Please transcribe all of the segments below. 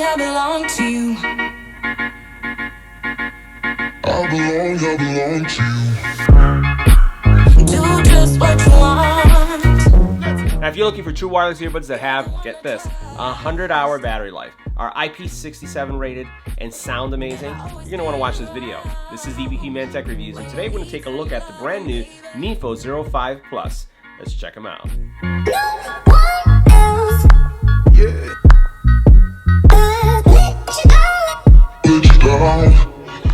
I belong to you. I belong to you. Do just what you want. Now, if you're looking for true wireless earbuds that have, get this, 100-hour battery life, are IP67 rated, and sound amazing, you're going to want to watch this video. This is EBPMAN Tech Reviews, and today we're going to take a look at the brand new Mifo 05 Plus. Let's check them out.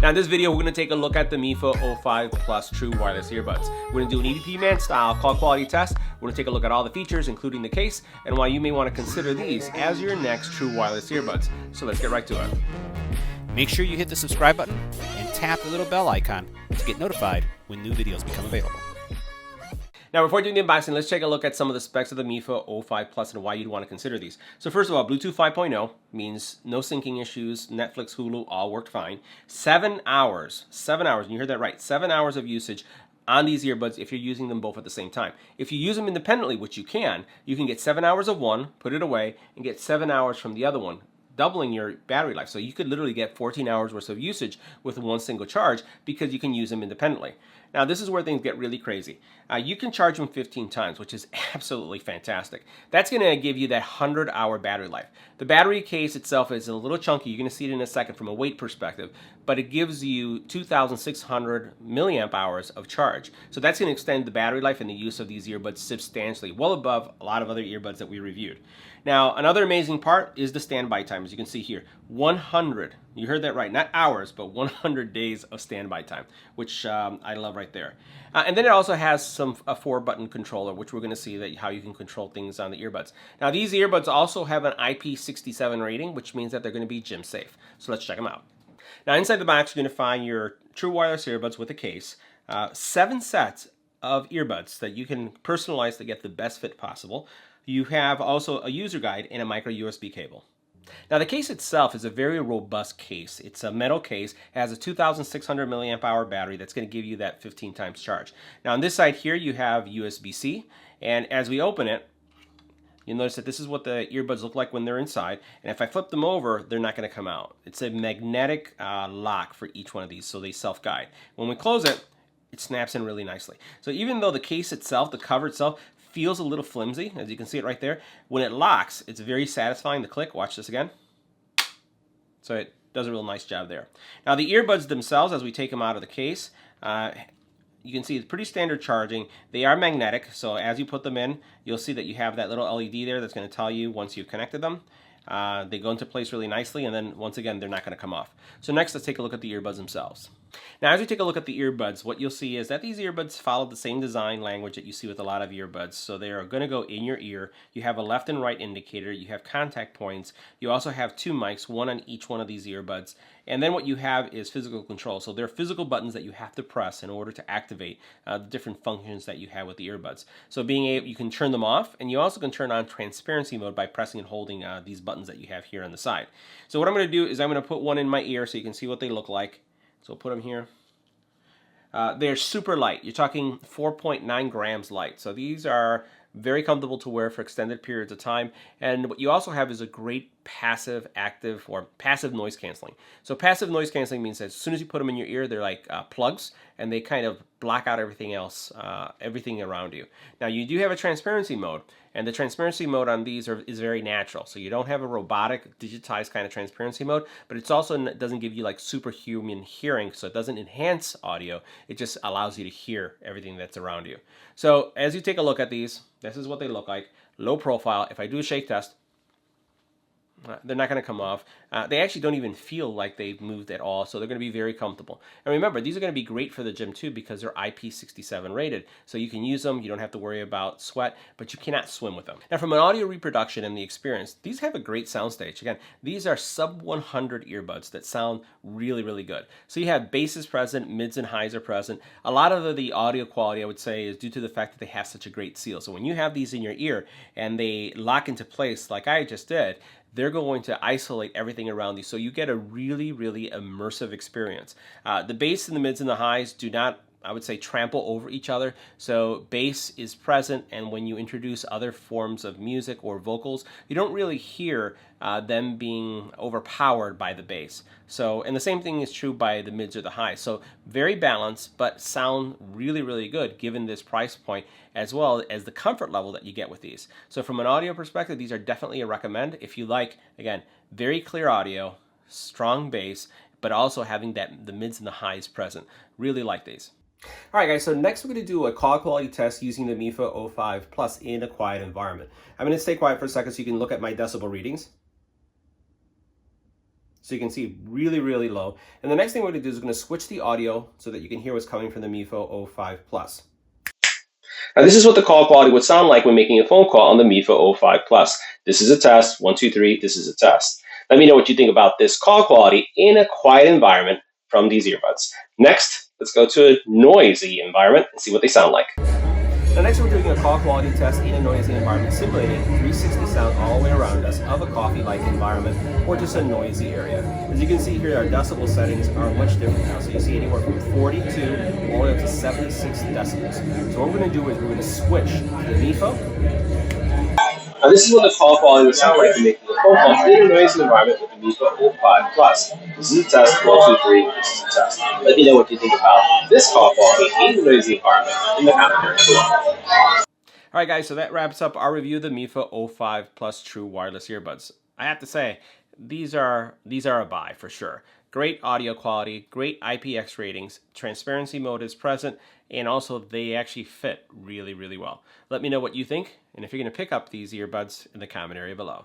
Now in this video, we're going to take a look at the Mifo 05 Plus True Wireless Earbuds. We're going to do an EBPMAN style call quality test. We're going to take a look at all the features, including the case, and why you may want to consider these as your next True Wireless Earbuds. So let's get right to it. Make sure you hit the subscribe button and tap the little bell icon to get notified when new videos become available. Now, before doing the unboxing, let's take a look at some of the specs of the Mifo 05 Plus and why you'd want to consider these. So first of all, Bluetooth 5.0 means no syncing issues, Netflix, Hulu, all worked fine. 7 hours, and you heard that right, 7 hours of usage on these earbuds if you're using them both at the same time. If you use them independently, which you can get 7 hours of one, put it away, and get 7 hours from the other one, doubling your battery life. So you could literally get 14 hours worth of usage with one single charge because you can use them independently. Now this is where things get really crazy. You can charge them 15 times, which is absolutely fantastic. That's going to give you that 100-hour battery life. The battery case itself is a little chunky. You're going to see it in a second from a weight perspective, but it gives you 2,600 milliamp hours of charge. So that's going to extend the battery life and the use of these earbuds substantially, well above a lot of other earbuds that we reviewed. Now, another amazing part is the standby time, as you can see here. 100, you heard that right, not hours, but 100 days of standby time, which I love right there. And then it also has a 4-button controller, which we're going to see that how you can control things on the earbuds. Now, these earbuds also have an IP67 rating, which means that they're going to be gym safe. So let's check them out. Now, inside the box, you're going to find your true wireless earbuds with a case, 7 sets of earbuds that you can personalize to get the best fit possible. You have also a user guide and a micro USB cable. Now the case itself is a very robust case. It's a metal case, it has a 2,600 milliamp hour battery that's going to give you that 15 times charge. Now on this side here you have USB-C, and as we open it, you'll notice that this is what the earbuds look like when they're inside, and if I flip them over, they're not going to come out. It's a magnetic lock for each one of these, so they self-guide. When we close it, it snaps in really nicely. So even though the case itself, the cover itself, feels a little flimsy, as you can see it right there, when it locks, it's very satisfying to click. Watch this again. So it does a real nice job there. Now the earbuds themselves, as we take them out of the case, you can see it's pretty standard charging. They are magnetic, so as you put them in, you'll see that you have that little LED there that's going to tell you once you've connected them. They go into place really nicely, and then once again, they're not going to come off. So next, let's take a look at the earbuds themselves. Now, as we take a look at the earbuds, what you'll see is that these earbuds follow the same design language that you see with a lot of earbuds. So they are going to go in your ear. You have a left and right indicator. You have contact points. You also have 2 mics, one on each one of these earbuds. And then what you have is physical control. So there are physical buttons that you have to press in order to activate the different functions that you have with the earbuds. So you can turn them off, and you also can turn on transparency mode by pressing and holding these buttons that you have here on the side. So what I'm going to do is I'm going to put one in my ear so you can see what they look like. So we'll put them here. They're super light. You're talking 4.9 grams light. So these are very comfortable to wear for extended periods of time. And what you also have is a great passive, active, or passive noise canceling. So passive noise canceling means that as soon as you put them in your ear, they're like plugs, and they kind of block out everything else, everything around you. Now you do have a transparency mode, and the transparency mode on these is very natural. So you don't have a robotic, digitized kind of transparency mode, but it's also doesn't give you like superhuman hearing, so it doesn't enhance audio. It just allows you to hear everything that's around you. So as you take a look at these, this is what they look like. Low profile. If I do a shake test, they're not going to come off. They actually don't even feel like they've moved at all, so they're going to be very comfortable. And remember, these are going to be great for the gym too because they're IP67 rated, so you can use them. You don't have to worry about sweat, but you cannot swim with them. Now, from an audio reproduction and the experience, these have a great soundstage. Again, these are sub 100 earbuds that sound really, really good. So you have basses present, mids and highs are present. A lot of the audio quality, I would say, is due to the fact that they have such a great seal. So when you have these in your ear and they lock into place like I just did, they're going to isolate everything around you, so you get a really, really immersive experience. The bass and the mids and the highs do not I would say, trample over each other. So bass is present, and when you introduce other forms of music or vocals, you don't really hear them being overpowered by the bass. So, and the same thing is true by the mids or the highs. So very balanced, but sound really, really good given this price point, as well as the comfort level that you get with these. So from an audio perspective, these are definitely a recommend if you like, again, very clear audio, strong bass, but also having the mids and the highs present. Really like these. All right, guys, so next we're going to do a call quality test using the Mifo 05 Plus in a quiet environment. I'm going to stay quiet for a second so you can look at my decibel readings. So you can see really, really low. And the next thing we're going to do is we're going to switch the audio so that you can hear what's coming from the Mifo 05 Plus. Now this is what the call quality would sound like when making a phone call on the Mifo 05 Plus. This is a test. 1, 2, 3. This is a test. Let me know what you think about this call quality in a quiet environment from these earbuds. Next, let's go to a noisy environment and see what they sound like. Now next we're doing a call quality test in a noisy environment, simulating 360 sound all the way around us of a coffee-like environment or just a noisy area. As you can see here, our decibel settings are much different now. So you see anywhere from 42 all the way up to 76 decibels. So what we're going to do is we're going to switch to the Mifo. Now this is what the call quality would sound like when making a phone call in a noisy environment with the Mifo 05 Plus. This is a test. 1, 2, 3. This is a test. Let me know what you think about this call quality in a noisy environment in the comments below. All right, guys, so that wraps up our review of the Mifo 05 Plus True Wireless Earbuds. I have to say, these are a buy for sure. Great audio quality, great IPX ratings, transparency mode is present, and also they actually fit really, really well. Let me know what you think, and if you're going to pick up these earbuds in the comment area below.